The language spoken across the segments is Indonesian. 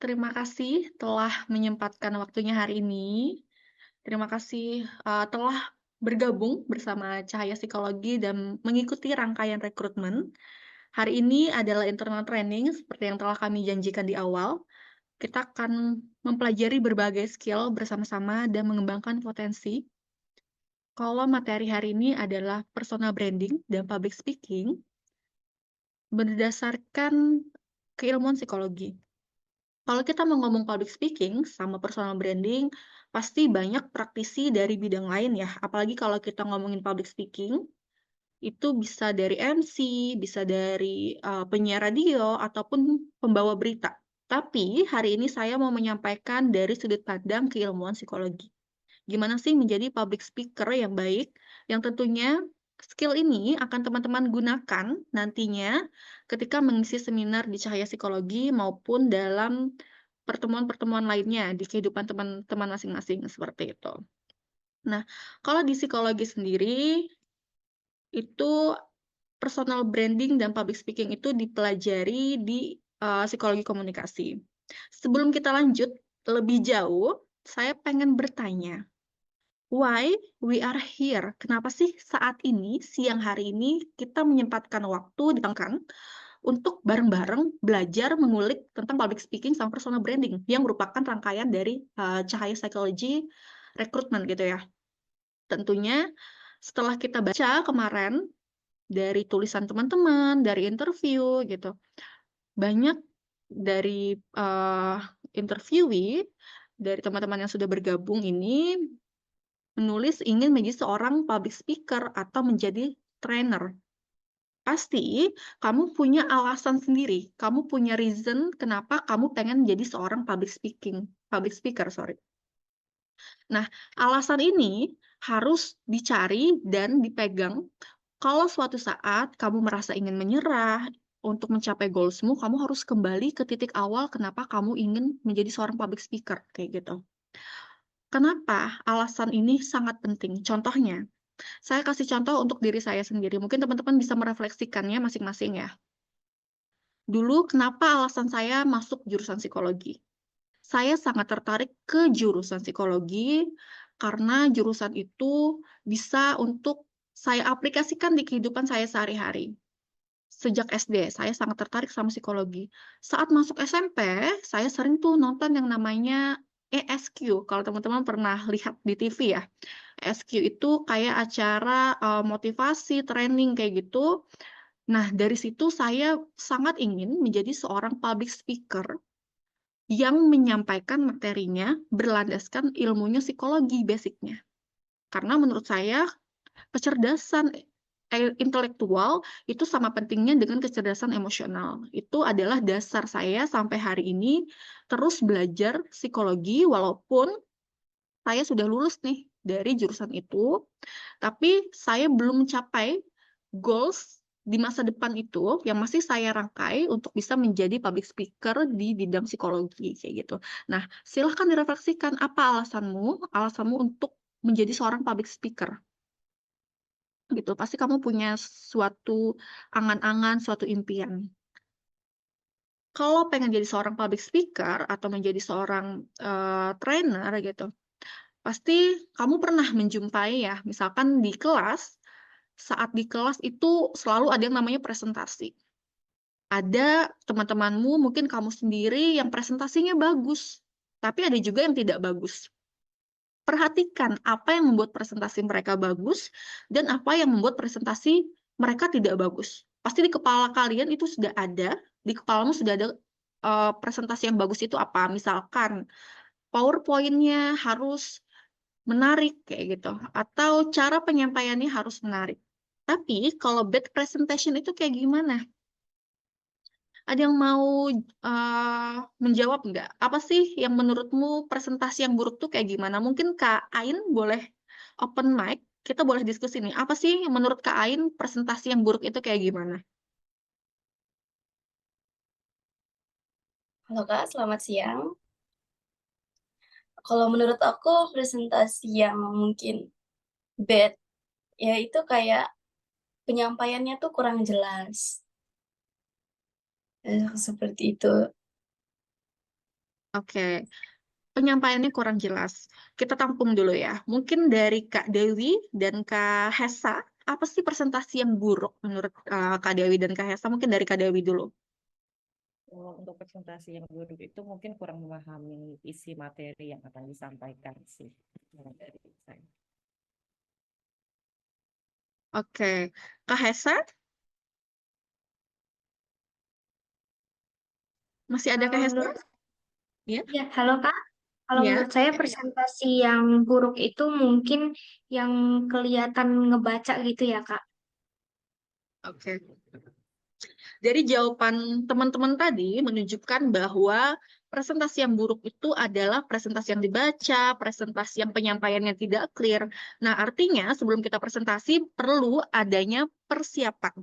Terima kasih telah menyempatkan waktunya hari ini. Terima kasih, telah bergabung bersama Cahaya Psikologi dan mengikuti rangkaian rekrutmen. Hari ini adalah internal training seperti yang telah kami janjikan di awal. Kita akan mempelajari berbagai skill bersama-sama dan mengembangkan potensi. Kalau materi hari ini adalah personal branding dan public speaking berdasarkan keilmuan psikologi. Kalau kita mau ngomong public speaking sama personal branding, pasti banyak praktisi dari bidang lain ya. Apalagi kalau kita ngomongin public speaking, itu bisa dari MC, bisa dari penyiar radio, ataupun pembawa berita. Tapi hari ini saya mau menyampaikan dari sudut pandang keilmuan psikologi. Gimana sih menjadi public speaker yang baik, yang tentunya skill ini akan teman-teman gunakan nantinya ketika mengisi seminar di Cahaya Psikologi maupun dalam pertemuan-pertemuan lainnya di kehidupan teman-teman masing-masing, seperti itu. Nah, kalau di psikologi sendiri, itu personal branding dan public speaking itu dipelajari di, psikologi komunikasi. Sebelum kita lanjut lebih jauh, saya pengen bertanya, why we are here? Kenapa sih saat ini, siang hari ini, kita menyempatkan waktu ditenggang untuk bareng-bareng belajar mengulik tentang public speaking sama personal branding yang merupakan rangkaian dari, Cahaya Psychology rekrutmen gitu ya. Tentunya setelah kita baca kemarin dari tulisan teman-teman, dari interview gitu, banyak dari, interviewee, dari teman-teman yang sudah bergabung ini menulis ingin menjadi seorang public speaker atau menjadi trainer. Pasti kamu punya alasan sendiri, kamu punya reason kenapa kamu pengen jadi seorang public speaker, sorry. Nah, alasan ini harus dicari dan dipegang kalau suatu saat kamu merasa ingin menyerah untuk mencapai goals-mu, kamu harus kembali ke titik awal kenapa kamu ingin menjadi seorang public speaker, kayak gitu. Kenapa alasan ini sangat penting? Contohnya, saya kasih contoh untuk diri saya sendiri, mungkin teman-teman bisa merefleksikannya masing-masing ya. Dulu kenapa alasan saya masuk jurusan psikologi? Saya sangat tertarik ke jurusan psikologi karena jurusan itu bisa untuk saya aplikasikan di kehidupan saya sehari-hari. Sejak SD, saya sangat tertarik sama psikologi. Saat masuk SMP, saya sering tuh nonton yang namanya ESQ, kalau teman-teman pernah lihat di TV ya. ESQ itu kayak acara, motivasi, training, kayak gitu. Nah, dari situ saya sangat ingin menjadi seorang public speaker yang menyampaikan materinya berlandaskan ilmunya psikologi basic-nya. Karena menurut saya kecerdasan intelektual itu sama pentingnya dengan kecerdasan emosional. Itu adalah dasar saya sampai hari ini terus belajar psikologi walaupun saya sudah lulus nih dari jurusan itu, tapi saya belum mencapai goals di masa depan itu yang masih saya rangkai untuk bisa menjadi public speaker di bidang psikologi, kayak gitu. Nah, silahkan direfleksikan apa alasanmu alasanmu untuk menjadi seorang public speaker, gitu. Pasti kamu punya suatu angan-angan, suatu impian. Kalau pengen jadi seorang public speaker atau menjadi seorang, trainer gitu, pasti kamu pernah menjumpai ya, misalkan di kelas, saat di kelas itu selalu ada yang namanya presentasi. Ada teman-temanmu, mungkin kamu sendiri yang presentasinya bagus, tapi ada juga yang tidak bagus. Perhatikan apa yang membuat presentasi mereka bagus dan apa yang membuat presentasi mereka tidak bagus. Pasti di kepala kalian itu sudah ada, di kepalamu sudah ada, presentasi yang bagus itu apa, misalkan PowerPoint-nya harus menarik kayak gitu, atau cara penyampaiannya harus menarik. Tapi kalau bad presentation itu kayak gimana? Ada yang mau, menjawab nggak? Apa sih yang menurutmu presentasi yang buruk tuh kayak gimana? Mungkin Kak Ain boleh open mic, kita boleh diskusi nih, apa sih yang menurut Kak Ain presentasi yang buruk itu kayak gimana? Halo Kak, selamat siang. Kalau menurut aku presentasi yang mungkin bad, ya itu kayak penyampaiannya tuh kurang jelas, seperti itu. Oke, penyampaiannya kurang jelas. Kita tampung dulu ya. Mungkin dari Kak Dewi dan Kak Hesa, apa sih presentasi yang buruk menurut Kak Dewi dan Kak Hesa? Mungkin dari Kak Dewi dulu. Kalau untuk presentasi yang buruk itu mungkin kurang memahami isi materi yang akan disampaikan sih. Kalau dari saya. Oke, Kak Hesa, masih ada Kak Kalau Hesa? menurut Ya, ya, halo Kak. Kalau ya. menurut saya presentasi yang buruk itu mungkin yang kelihatan ngebaca gitu ya Kak. Oke. Dari jawaban teman-teman tadi menunjukkan bahwa presentasi yang buruk itu adalah presentasi yang dibaca, presentasi yang penyampaiannya tidak clear. Nah, artinya sebelum kita presentasi perlu adanya persiapan.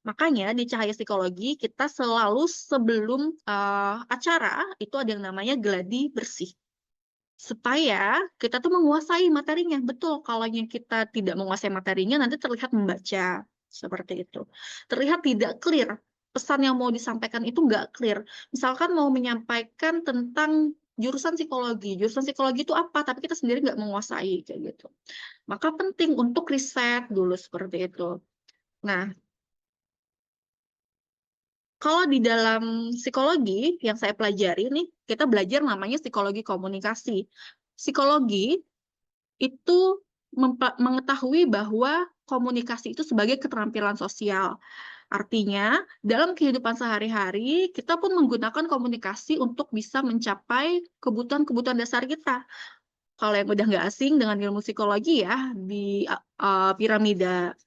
Makanya di Cahaya Psikologi kita selalu sebelum acara itu ada yang namanya gladi bersih. Supaya kita tuh menguasai materinya. Betul, kalau yang kita tidak menguasai materinya nanti terlihat membaca. Seperti itu. Terlihat tidak clear. Pesan yang mau disampaikan itu nggak clear. Misalkan mau menyampaikan tentang jurusan psikologi. Jurusan psikologi itu apa? Tapi kita sendiri nggak menguasai. Kayak gitu. Maka penting untuk riset dulu seperti itu. Nah, kalau di dalam psikologi yang saya pelajari nih, kita belajar namanya psikologi komunikasi. Psikologi itu mengetahui bahwa komunikasi itu sebagai keterampilan sosial. Artinya, dalam kehidupan sehari-hari, kita pun menggunakan komunikasi untuk bisa mencapai kebutuhan-kebutuhan dasar kita. Kalau yang udah nggak asing dengan ilmu psikologi ya, di piramida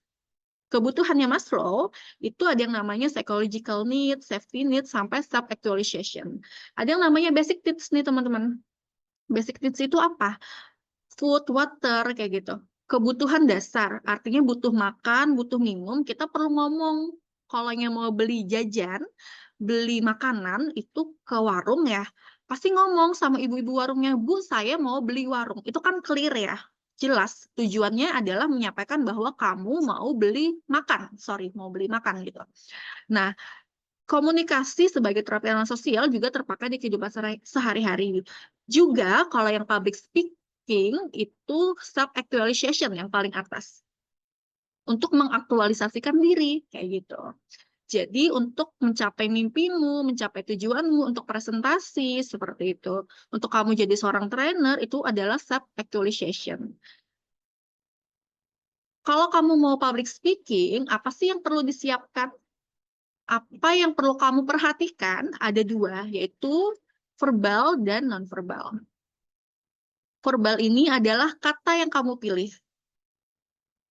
kebutuhannya Maslow, itu ada yang namanya psychological needs, safety needs, sampai self-actualization. Ada yang namanya basic needs nih, teman-teman. Basic needs itu apa? Food, water, kayak gitu. Kebutuhan dasar, artinya butuh makan, butuh minum, kita perlu ngomong. Kalau yang mau beli jajan, beli makanan, itu ke warung ya, pasti ngomong sama ibu-ibu warungnya, Bu, saya mau beli warung. Itu kan clear ya, jelas. Tujuannya adalah menyampaikan bahwa kamu mau beli makan, mau beli makan gitu. Nah, komunikasi sebagai keterampilan sosial juga terpakai di kehidupan sehari-hari. Juga kalau yang public speaking itu self-actualization yang paling atas. Untuk mengaktualisasikan diri, kayak gitu. Jadi untuk mencapai mimpimu, mencapai tujuanmu, untuk presentasi, seperti itu. Untuk kamu jadi seorang trainer, itu adalah self-actualization. Kalau kamu mau public speaking, apa sih yang perlu disiapkan? Apa yang perlu kamu perhatikan? Ada dua, yaitu verbal dan non-verbal. Verbal ini adalah kata yang kamu pilih.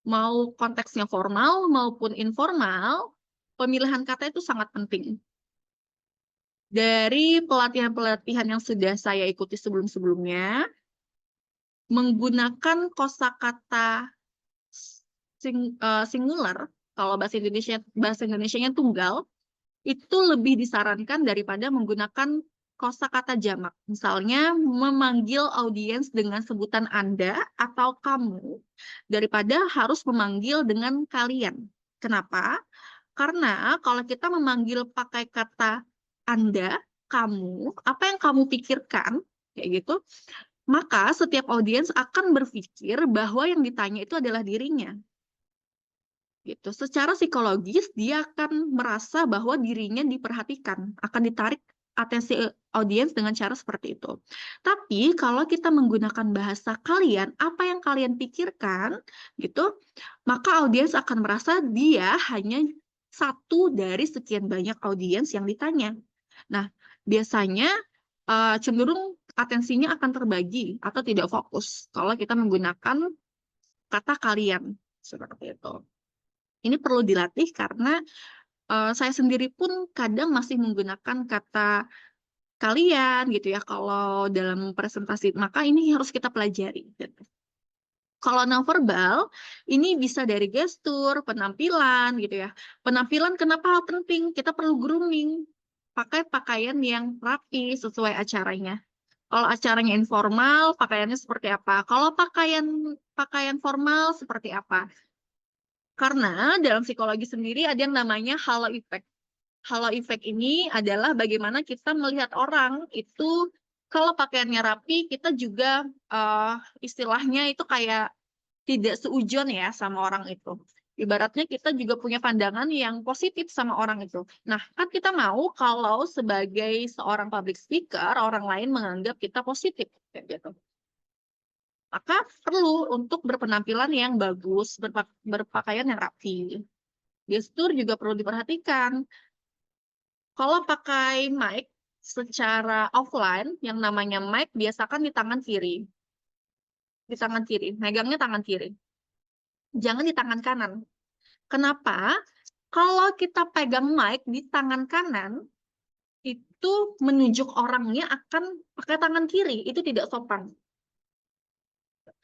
Mau konteksnya formal maupun informal, pemilihan kata itu sangat penting. Dari pelatihan-pelatihan yang sudah saya ikuti sebelum-sebelumnya, menggunakan kosakata singular, kalau bahasa Indonesianya tunggal, itu lebih disarankan daripada menggunakan kosakata jamak. Misalnya memanggil audiens dengan sebutan Anda atau kamu daripada harus memanggil dengan kalian. Kenapa? Karena kalau kita memanggil pakai kata Anda, kamu, apa yang kamu pikirkan, kayak gitu, maka setiap audiens akan berpikir bahwa yang ditanya itu adalah dirinya. Gitu. Secara psikologis dia akan merasa bahwa dirinya diperhatikan, akan ditarik atensi audiens dengan cara seperti itu. Tapi kalau kita menggunakan bahasa kalian, apa yang kalian pikirkan, gitu, maka audiens akan merasa dia hanya satu dari sekian banyak audiens yang ditanya. Nah, biasanya cenderung atensinya akan terbagi atau tidak fokus kalau kita menggunakan kata kalian seperti itu. Ini perlu dilatih karena saya sendiri pun kadang masih menggunakan kata kalian gitu ya kalau dalam presentasi, maka ini harus kita pelajari gitu. Kalau nonverbal ini bisa dari gestur, penampilan gitu ya. Penampilan kenapa penting? Kita perlu grooming. Pakai pakaian yang rapi sesuai acaranya. Kalau acaranya informal, pakaiannya seperti apa? Kalau pakaian formal seperti apa? Karena dalam psikologi sendiri ada yang namanya halo effect. Halo effect ini adalah bagaimana kita melihat orang itu Kalau pakaiannya rapi, kita juga istilahnya itu kayak tidak seujon ya sama orang itu. Ibaratnya kita juga punya pandangan yang positif sama orang itu. Nah, kan kita mau kalau sebagai seorang public speaker, orang lain menganggap kita positif, kayak gitu. Maka perlu untuk berpenampilan yang bagus, berpakaian yang rapi. Gestur juga perlu diperhatikan. Kalau pakai mic secara offline, yang namanya mic biasakan di tangan kiri. Di tangan kiri, megangnya tangan kiri. Jangan di tangan kanan. Kenapa? Kalau kita pegang mic di tangan kanan, itu menunjuk orangnya akan pakai tangan kiri. Itu tidak sopan.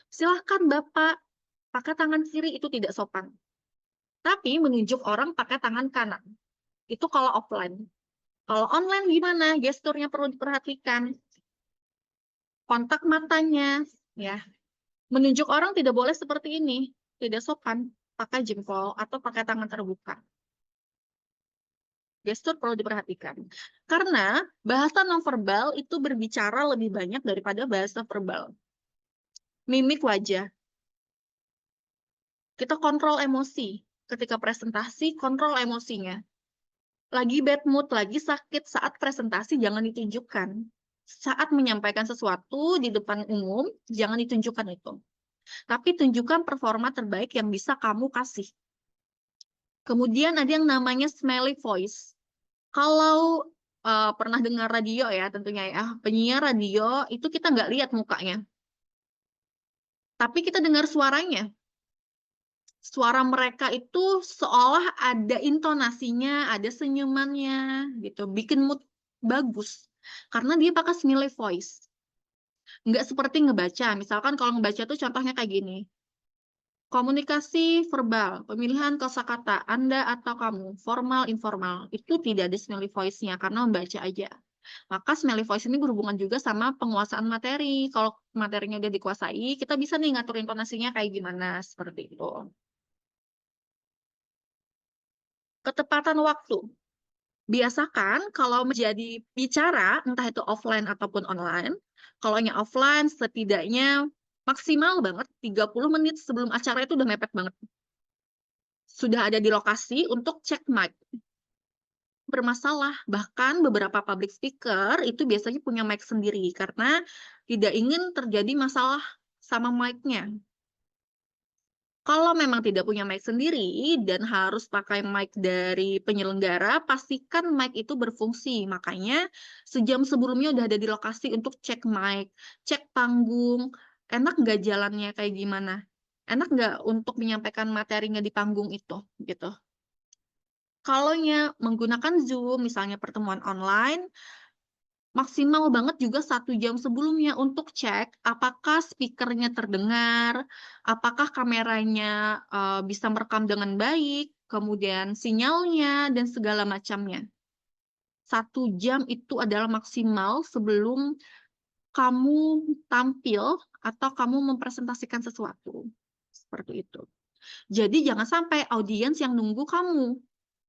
Silahkan Bapak pakai tangan kiri, itu tidak sopan. Tapi menunjuk orang pakai tangan kanan. Itu kalau offline. Kalau online gimana? Gesturnya perlu diperhatikan. Kontak matanya, ya. Menunjuk orang tidak boleh seperti ini. Tidak sopan. Pakai jempol atau pakai tangan terbuka. Gestur perlu diperhatikan. Karena bahasa nonverbal itu berbicara lebih banyak daripada bahasa verbal. Mimik wajah. Kita kontrol emosi. Ketika presentasi, kontrol emosinya. Lagi bad mood, lagi sakit saat presentasi, jangan ditunjukkan. Saat menyampaikan sesuatu di depan umum, jangan ditunjukkan itu. Tapi tunjukkan performa terbaik yang bisa kamu kasih. Kemudian ada yang namanya smiley voice. Kalau pernah dengar radio ya, tentunya ya, penyiar radio itu kita nggak lihat mukanya. Tapi kita dengar suaranya. Suara mereka itu seolah ada intonasinya, ada senyumannya, gitu. Bikin mood bagus. Karena dia pakai smiley voice. Nggak seperti ngebaca. Misalkan kalau ngebaca tuh contohnya kayak gini. Komunikasi verbal, pemilihan kosakata, Anda atau kamu, formal, informal, itu tidak ada smiley voice-nya karena membaca aja. Maka smiley voice ini berhubungan juga sama penguasaan materi. Kalau materinya udah dikuasai, kita bisa nih ngatur intonasinya kayak gimana, seperti itu. Ketepatan waktu. Biasakan kalau menjadi bicara, entah itu offline ataupun online, kalau yang offline setidaknya maksimal banget 30 menit sebelum acara itu udah mepet banget. Sudah ada di lokasi untuk cek mic. Bermasalah, bahkan beberapa public speaker itu biasanya punya mic sendiri karena tidak ingin terjadi masalah sama mic-nya. Kalau memang tidak punya mic sendiri dan harus pakai mic dari penyelenggara, pastikan mic itu berfungsi. Makanya sejam sebelumnya udah ada di lokasi untuk cek mic, cek panggung, enak nggak jalannya kayak gimana? Enak nggak untuk menyampaikan materinya di panggung itu, gitu. Kalau menggunakan Zoom, misalnya pertemuan online, maksimal banget juga 1 jam sebelumnya untuk cek apakah speakernya terdengar, apakah kameranya bisa merekam dengan baik, kemudian sinyalnya, dan segala macamnya. 1 jam itu adalah maksimal sebelum kamu tampil atau kamu mempresentasikan sesuatu. Seperti itu. Jadi jangan sampai audiens yang nunggu kamu.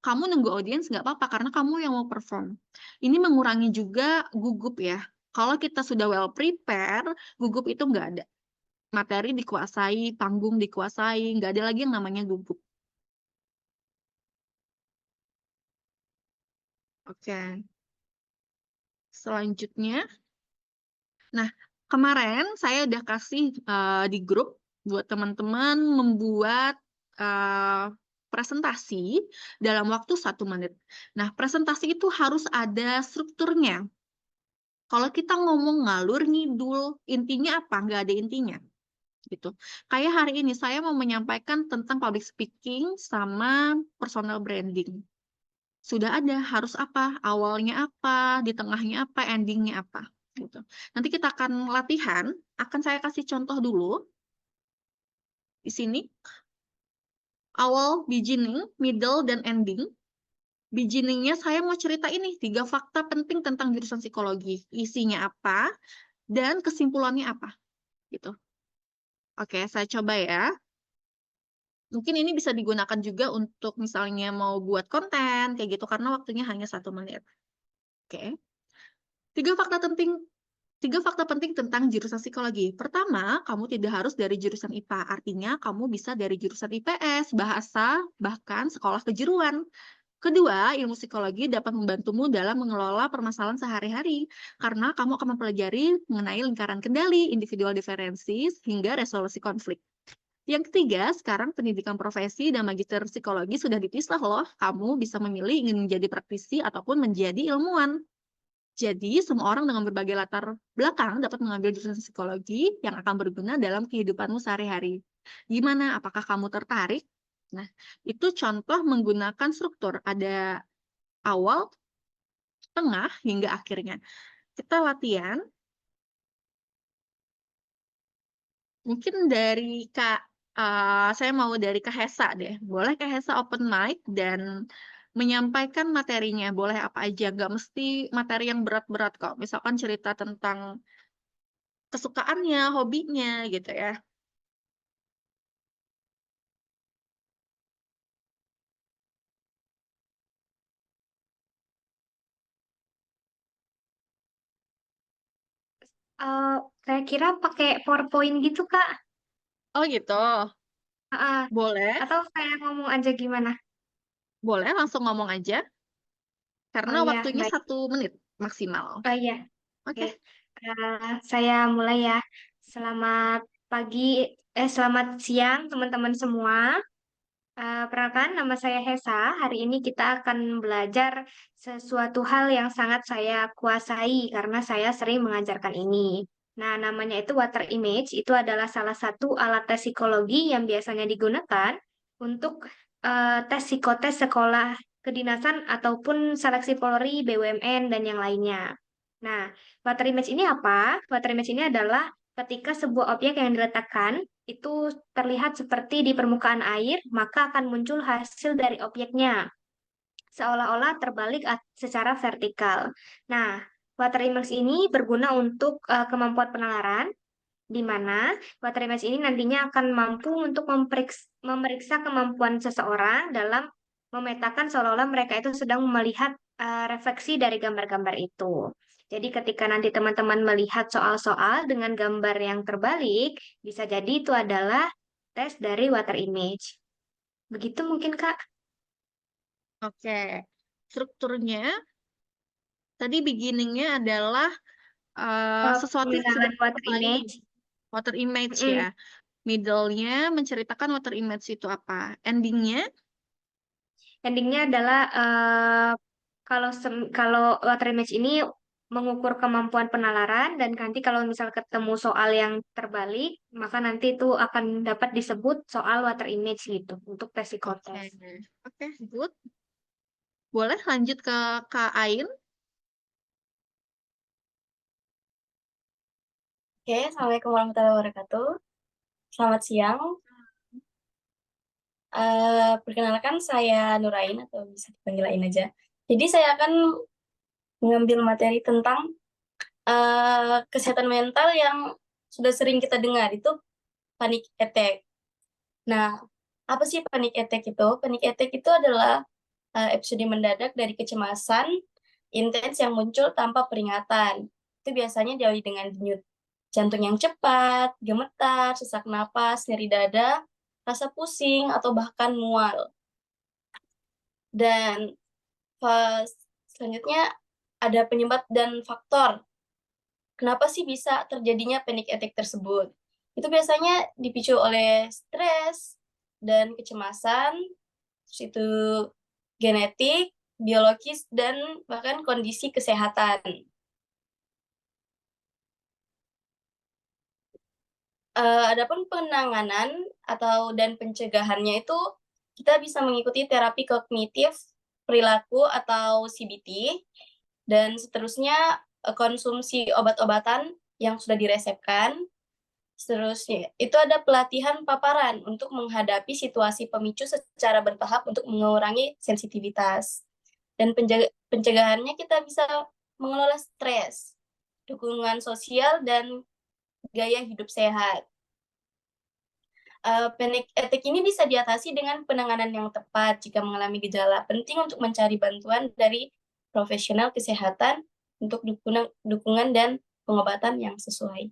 Kamu nunggu audiens nggak apa-apa karena kamu yang mau perform. Ini mengurangi juga gugup ya. Kalau kita sudah well prepare, gugup itu nggak ada. Materi dikuasai, panggung dikuasai, nggak ada lagi yang namanya gugup. Oke. Selanjutnya, nah kemarin saya udah kasih di grup buat teman-teman membuat presentasi dalam waktu 1 menit. Nah, presentasi itu harus ada strukturnya. Kalau kita ngomong ngalur ngidul, intinya apa? Nggak ada intinya. Gitu. Kayak hari ini saya mau menyampaikan tentang public speaking sama personal branding. Sudah ada, harus apa? Awalnya apa? Di tengahnya apa? Endingnya apa? Gitu. Nanti kita akan latihan, akan saya kasih contoh dulu. Di sini. Awal, beginning, middle, dan ending. Beginning-nya saya mau cerita ini, 3 fakta penting tentang jurusan psikologi. Isinya apa, dan kesimpulannya apa. Gitu. Oke, saya coba ya. Mungkin ini bisa digunakan juga untuk misalnya mau buat konten, kayak gitu, karena waktunya hanya 1 menit. Oke. 3 fakta penting 3 fakta penting tentang jurusan psikologi. Pertama, kamu tidak harus dari jurusan IPA, artinya kamu bisa dari jurusan IPS, bahasa, bahkan sekolah kejuruan. Kedua, ilmu psikologi dapat membantumu dalam mengelola permasalahan sehari-hari, karena kamu akan mempelajari mengenai lingkaran kendali, individual differences, hingga resolusi konflik. Yang ketiga, sekarang pendidikan profesi dan magister psikologi sudah dipisah loh. Kamu bisa memilih ingin menjadi praktisi ataupun menjadi ilmuwan. Jadi, semua orang dengan berbagai latar belakang dapat mengambil jurusan psikologi yang akan berguna dalam kehidupanmu sehari-hari. Gimana? Apakah kamu tertarik? Nah, itu contoh menggunakan struktur. Ada awal, tengah, hingga akhirnya. Kita latihan. Mungkin dari saya mau dari Kak Hesa deh. Boleh Kak Hesa open mic dan menyampaikan materinya. Boleh apa aja, nggak mesti materi yang berat-berat kok. Misalkan cerita tentang kesukaannya, hobinya gitu ya. Saya kira pakai PowerPoint gitu, Kak. Oh gitu. Ah, Boleh, atau saya ngomong aja gimana? boleh langsung ngomong aja. Oh Karena iya, waktunya baik. 1 menit maksimal. Oh iya, oke. Oke. Saya mulai ya. Selamat pagi, selamat siang teman-teman semua. Perkenalkan, nama saya Hesa. Hari ini kita akan belajar sesuatu hal yang sangat saya kuasai karena saya sering mengajarkan ini. Nah, namanya itu water image. Itu adalah salah satu alat tes psikologi yang biasanya digunakan untuk tes psikotes sekolah kedinasan ataupun seleksi Polri, BUMN, dan yang lainnya. Nah, water image ini apa? Water image ini adalah ketika sebuah objek yang diletakkan itu terlihat seperti di permukaan air, maka akan muncul hasil dari objeknya, seolah-olah terbalik secara vertikal. Nah, water image ini berguna untuk kemampuan penalaran, di mana water image ini nantinya akan mampu untuk memeriksa kemampuan seseorang dalam memetakan seolah-olah mereka itu sedang melihat refleksi dari gambar-gambar itu. Jadi ketika nanti teman-teman melihat soal-soal dengan gambar yang terbalik, bisa jadi itu adalah tes dari water image. Begitu mungkin, Kak. Oke. Strukturnya tadi beginningnya adalah sesuatu yang sudah Pengenalan water dikuasai, image. water image Mm-mm. ya. Middle-nya menceritakan water image itu apa. Endingnya, Endingnya adalah kalau water image ini mengukur kemampuan penalaran dan nanti kalau misal ketemu soal yang terbalik, maka nanti itu akan dapat disebut soal water image gitu untuk tes oke. psikotes. Oke, good. Boleh lanjut ke Kak Ain? Oke, Assalamualaikum warahmatullahi wabarakatuh. Selamat siang. Perkenalkan saya Nurain atau bisa dipanggil Ain aja. Jadi saya akan mengambil materi tentang kesehatan mental yang sudah sering kita dengar, itu panic attack. Nah, apa sih panic attack itu? Panic attack itu adalah episode mendadak dari kecemasan intens yang muncul tanpa peringatan. Itu biasanya diawali dengan denyut jantung yang cepat, gemetar, sesak napas, nyeri dada, rasa pusing, atau bahkan mual. Dan selanjutnya ada penyebab dan faktor. Kenapa sih bisa terjadinya panic attack tersebut? Itu biasanya dipicu oleh stres dan kecemasan, terus itu genetik, biologis, dan bahkan kondisi kesehatan. Adapun penanganan dan pencegahannya itu kita bisa mengikuti terapi kognitif perilaku atau CBT, dan seterusnya konsumsi obat-obatan yang sudah diresepkan. Seterusnya itu ada pelatihan paparan untuk menghadapi situasi pemicu secara bertahap untuk mengurangi sensitivitas. Dan pencegahannya kita bisa mengelola stres, dukungan sosial, dan gaya hidup sehat. Panic attack ini bisa diatasi dengan penanganan yang tepat. Jika mengalami gejala, penting untuk mencari bantuan dari profesional kesehatan untuk dukungan dan pengobatan yang sesuai.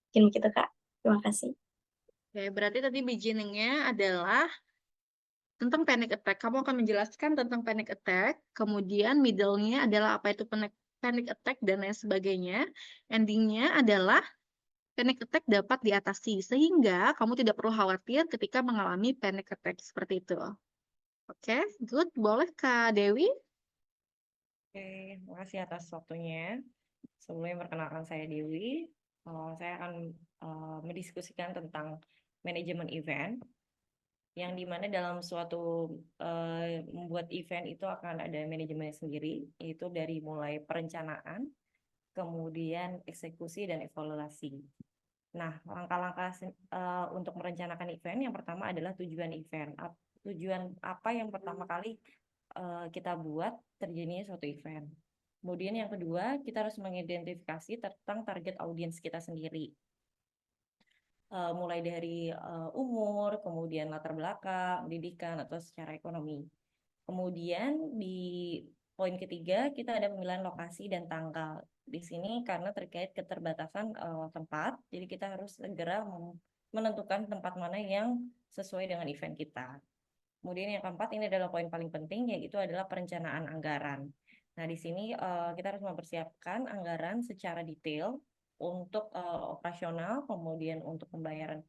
Mungkin begitu, Kak. Terima kasih. Oke, berarti tadi beginning-nya adalah tentang panic attack. Kamu akan menjelaskan tentang panic attack, kemudian middle-nya adalah apa itu panic attack dan lain sebagainya. Ending-nya adalah panic attack dapat diatasi, sehingga kamu tidak perlu khawatir ketika mengalami panic attack seperti itu. Oke, good. Boleh Kak Dewi? Oke, makasih atas waktunya. Sebelumnya perkenalkan saya Dewi. Saya akan mendiskusikan tentang manajemen event, yang dimana dalam suatu membuat event itu akan ada manajemennya sendiri, yaitu dari mulai perencanaan, kemudian eksekusi dan evaluasi. Nah, langkah-langkah untuk merencanakan event yang pertama adalah tujuan event. Tujuan apa yang pertama kali kita buat terjadinya suatu event. Kemudian yang kedua, kita harus mengidentifikasi tentang target audiens kita sendiri. Mulai dari umur, kemudian latar belakang, pendidikan, atau secara ekonomi. Kemudian di poin ketiga, kita ada pemilihan lokasi dan tanggal. Di sini karena terkait keterbatasan tempat, jadi kita harus segera menentukan tempat mana yang sesuai dengan event kita. Kemudian yang keempat, ini adalah poin paling penting, yaitu adalah perencanaan anggaran. Nah, di sini kita harus mempersiapkan anggaran secara detail untuk operasional, kemudian untuk pembayaran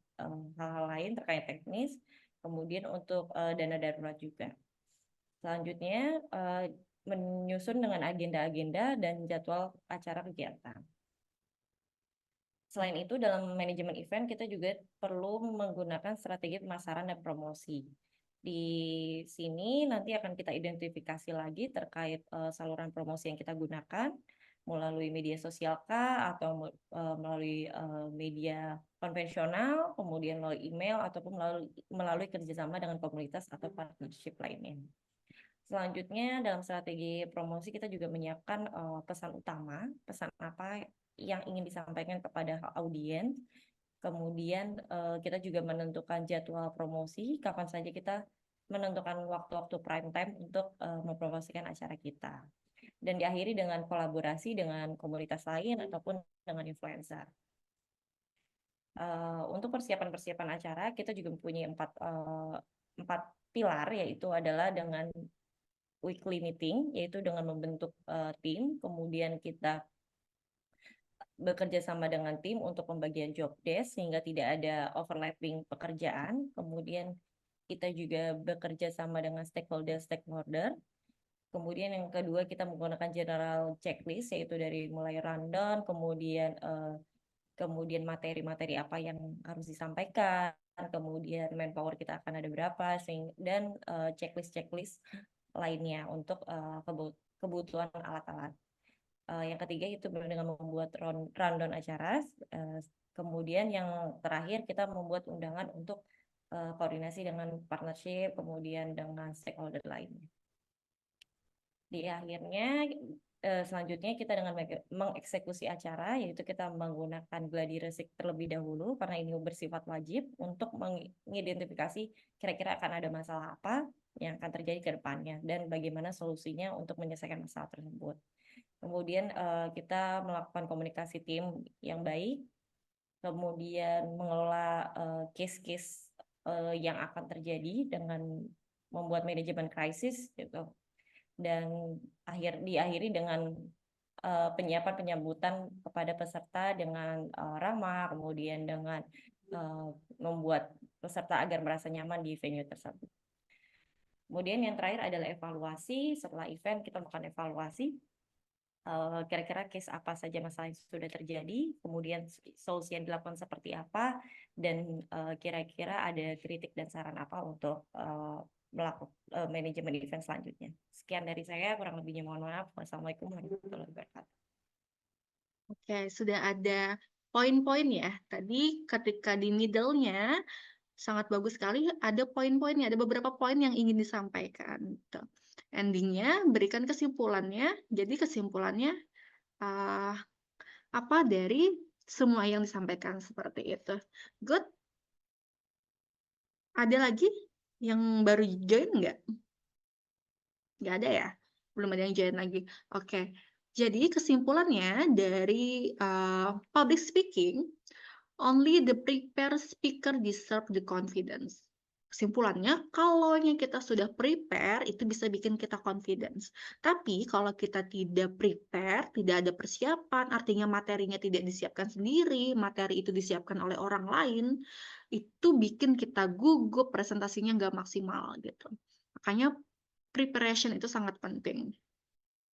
hal-hal lain terkait teknis, kemudian untuk dana darurat juga. Selanjutnya, menyusun dengan agenda-agenda dan jadwal acara kegiatan. Selain itu, dalam manajemen event kita juga perlu menggunakan strategi pemasaran dan promosi. Di sini nanti akan kita identifikasi lagi terkait saluran promosi yang kita gunakan melalui media sosial kah, atau melalui media konvensional, kemudian melalui email, ataupun melalui kerjasama dengan komunitas atau partnership lainnya. Selanjutnya, dalam strategi promosi kita juga menyiapkan pesan utama, pesan apa yang ingin disampaikan kepada audiens. Kemudian kita juga menentukan jadwal promosi, kapan saja kita menentukan waktu-waktu prime time untuk mempromosikan acara kita. Dan diakhiri dengan kolaborasi dengan komunitas lain ataupun dengan influencer. Untuk persiapan-persiapan acara, kita juga mempunyai empat pilar, yaitu adalah dengan weekly meeting, yaitu dengan membentuk tim, kemudian kita bekerja sama dengan tim untuk pembagian job desk sehingga tidak ada overlapping pekerjaan. Kemudian kita juga bekerja sama dengan stakeholder. Kemudian yang kedua, kita menggunakan general checklist, yaitu dari mulai rundown, kemudian materi-materi apa yang harus disampaikan, kemudian manpower kita akan ada berapa, dan checklist lainnya untuk kebutuhan alat-alat. Yang ketiga itu dengan membuat rundown acara. Kemudian yang terakhir kita membuat undangan untuk koordinasi dengan partnership, kemudian dengan stakeholder lainnya. Di akhirnya selanjutnya kita dengan mengeksekusi acara, yaitu kita menggunakan gladi resik terlebih dahulu karena ini bersifat wajib untuk mengidentifikasi kira-kira akan ada masalah apa yang akan terjadi ke depannya dan bagaimana solusinya untuk menyelesaikan masalah tersebut. Kemudian kita melakukan komunikasi tim yang baik, kemudian mengelola case-case yang akan terjadi dengan membuat manajemen krisis gitu. Dan diakhiri dengan penyiapan penyambutan kepada peserta dengan ramah, kemudian dengan membuat peserta agar merasa nyaman di venue tersebut. Kemudian yang terakhir adalah evaluasi. Setelah event kita melakukan evaluasi. Kira-kira case apa saja masalah yang sudah terjadi, kemudian solusi yang dilakukan seperti apa, dan kira-kira ada kritik dan saran apa untuk melakukan manajemen event selanjutnya. Sekian dari saya, kurang lebihnya mohon maaf. Wassalamualaikum warahmatullahi wabarakatuh. Oke, sudah ada poin-poin ya. Tadi ketika di middle-nya sangat bagus sekali, ada poin-poinnya, ada beberapa poin yang ingin disampaikan. Gitu. Endingnya berikan kesimpulannya. Jadi kesimpulannya apa dari semua yang disampaikan seperti itu. Good. Ada lagi yang baru join nggak? Nggak ada ya? Belum ada yang join lagi. Oke. Jadi kesimpulannya dari public speaking, only the prepared speaker deserve the confidence. Kesimpulannya, kalau yang kita sudah prepare, itu bisa bikin kita confidence. Tapi kalau kita tidak prepare, tidak ada persiapan, artinya materinya tidak disiapkan sendiri, materi itu disiapkan oleh orang lain, itu bikin kita gugup, presentasinya nggak maksimal gitu. Makanya preparation itu sangat penting.